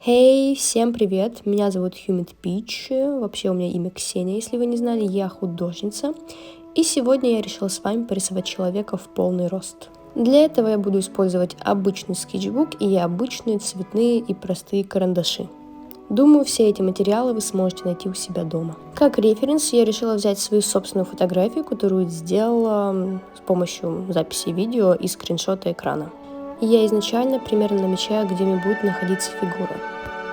Hey, всем привет! Меня зовут Humid Peach. Вообще у меня имя Ксения, если вы не знали. Я художница. И сегодня я решила с вами порисовать человека в полный рост. Для этого я буду использовать обычный скетчбук и обычные цветные и простые карандаши. Думаю, все эти материалы вы сможете найти у себя дома. Как референс я решила взять свою собственную фотографию, которую сделала с помощью записи видео и скриншота экрана. Я изначально примерно намечаю, где мне будет находиться фигура.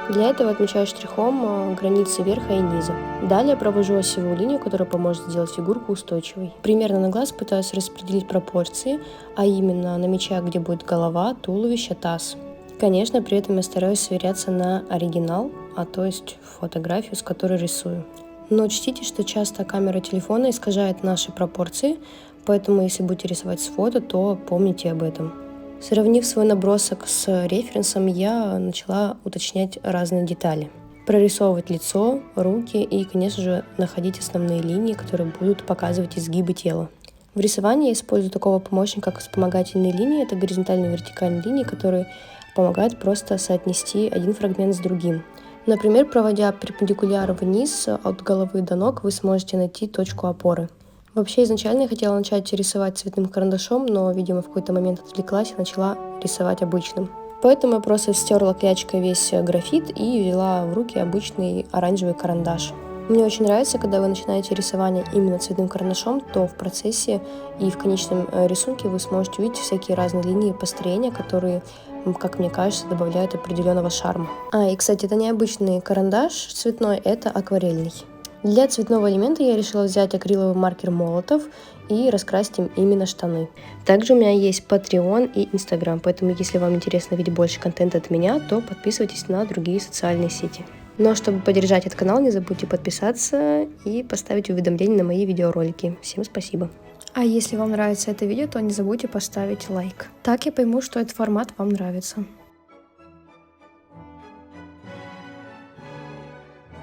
Для этого отмечаю штрихом границы верха и низа. Далее провожу осевую линию, которая поможет сделать фигурку устойчивой. Примерно на глаз пытаюсь распределить пропорции, а именно намечаю, где будет голова, туловище, таз. Конечно, при этом я стараюсь сверяться на оригинал, то есть фотографию, с которой рисую. Но учтите, что часто камера телефона искажает наши пропорции, поэтому если будете рисовать с фото, то помните об этом. Сравнив свой набросок с референсом, я начала уточнять разные детали. Прорисовывать лицо, руки и, конечно же, находить основные линии, которые будут показывать изгибы тела. В рисовании я использую такого помощника, как вспомогательные линии. Это горизонтальные и вертикальные линии, которые помогают просто соотнести один фрагмент с другим. Например, проводя перпендикуляр вниз от головы до ног, вы сможете найти точку опоры. Вообще, изначально я хотела начать рисовать цветным карандашом, но, видимо, в какой-то момент отвлеклась и начала рисовать обычным. Поэтому я просто стерла клячкой весь графит и взяла в руки обычный оранжевый карандаш. Мне очень нравится, когда вы начинаете рисование именно цветным карандашом, то в процессе и в конечном рисунке вы сможете увидеть всякие разные линии построения, которые, как мне кажется, добавляют определенного шарма. И, кстати, это не обычный карандаш цветной, это акварельный. Для цветного элемента я решила взять акриловый маркер Молотов и раскрасить им именно штаны. Также у меня есть Patreon и Instagram, поэтому если вам интересно видеть больше контента от меня, то подписывайтесь на другие социальные сети. Но чтобы поддержать этот канал, не забудьте подписаться и поставить уведомления на мои видеоролики. Всем спасибо! А если вам нравится это видео, то не забудьте поставить лайк. Так я пойму, что этот формат вам нравится.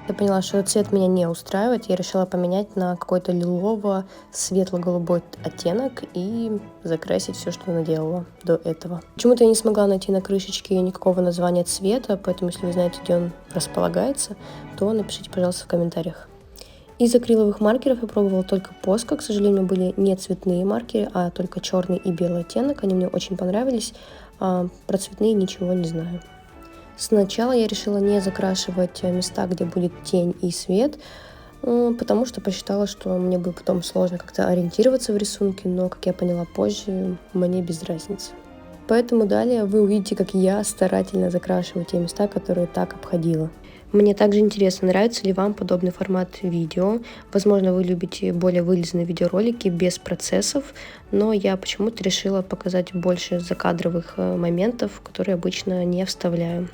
Я поняла, что этот цвет меня не устраивает, я решила поменять на какой-то лилово-светло-голубой оттенок и закрасить все, что наделала до этого. Почему-то я не смогла найти на крышечке никакого названия цвета, поэтому если вы знаете, где он располагается, то напишите, пожалуйста, в комментариях. Из акриловых маркеров я пробовала только Posca, к сожалению, были не цветные маркеры, а только черный и белый оттенок, они мне очень понравились, про цветные ничего не знаю. Сначала я решила не закрашивать места, где будет тень и свет, потому что посчитала, что мне будет потом сложно как-то ориентироваться в рисунке, но, как я поняла позже, мне без разницы. Поэтому далее вы увидите, как я старательно закрашиваю те места, которые так обходила. Мне также интересно, нравится ли вам подобный формат видео. Возможно, вы любите более вылизанные видеоролики без процессов, но я почему-то решила показать больше закадровых моментов, которые обычно не вставляю.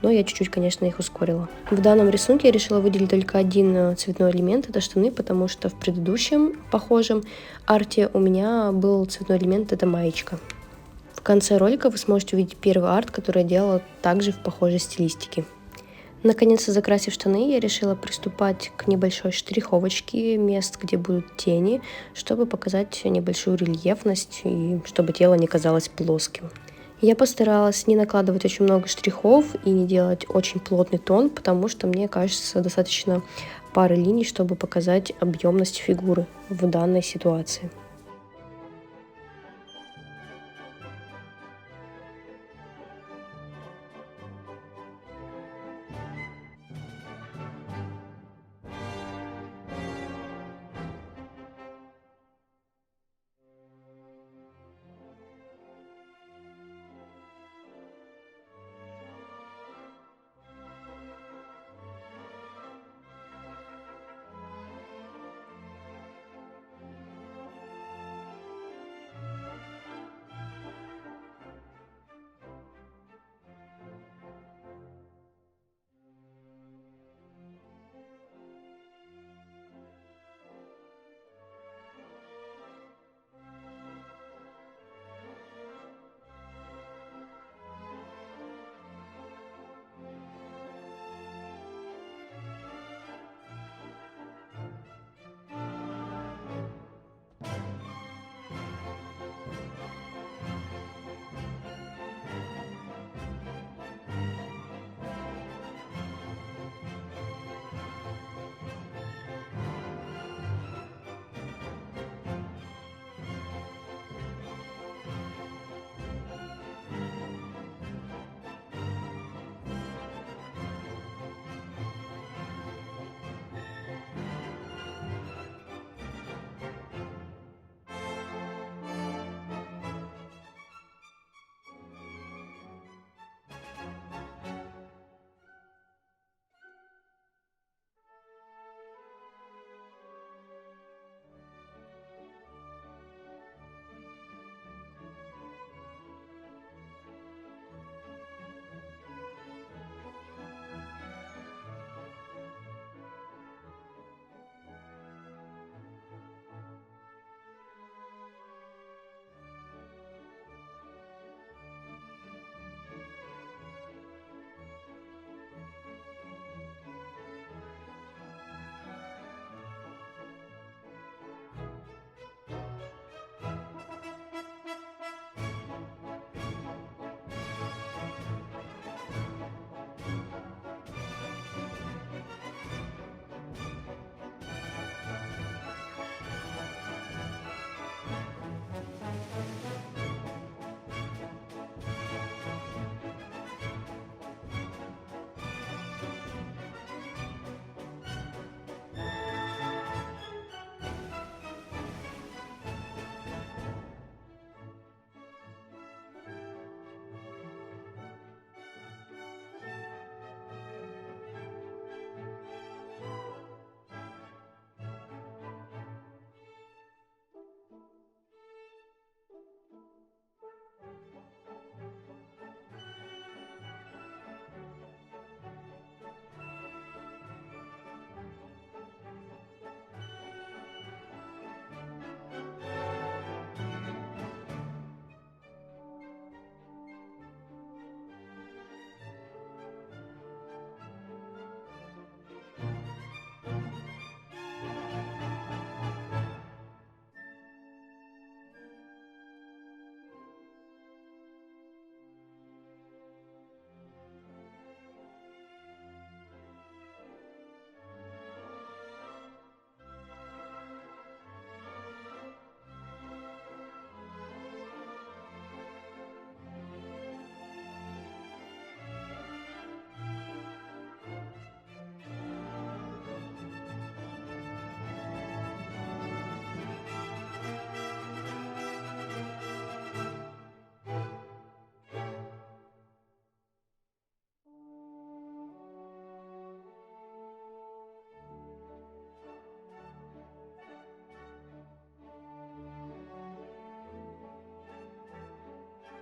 Но я чуть-чуть, конечно, их ускорила. В данном рисунке я решила выделить только один цветной элемент, это штаны, потому что в предыдущем похожем арте у меня был цветной элемент, это маечка. В конце ролика вы сможете увидеть первый арт, который я делала также в похожей стилистике. Наконец-то, закрасив штаны, я решила приступать к небольшой штриховочке мест, где будут тени, чтобы показать небольшую рельефность и чтобы тело не казалось плоским. Я постаралась не накладывать очень много штрихов и не делать очень плотный тон, потому что мне кажется достаточно пары линий, чтобы показать объемность фигуры в данной ситуации.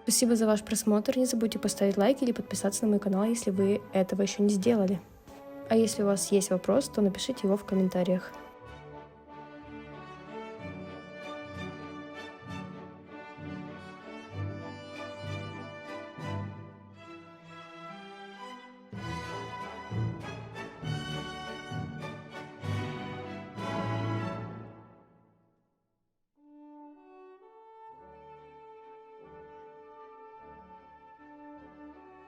Спасибо за ваш просмотр, не забудьте поставить лайк или подписаться на мой канал, если вы этого еще не сделали. А если у вас есть вопрос, то напишите его в комментариях.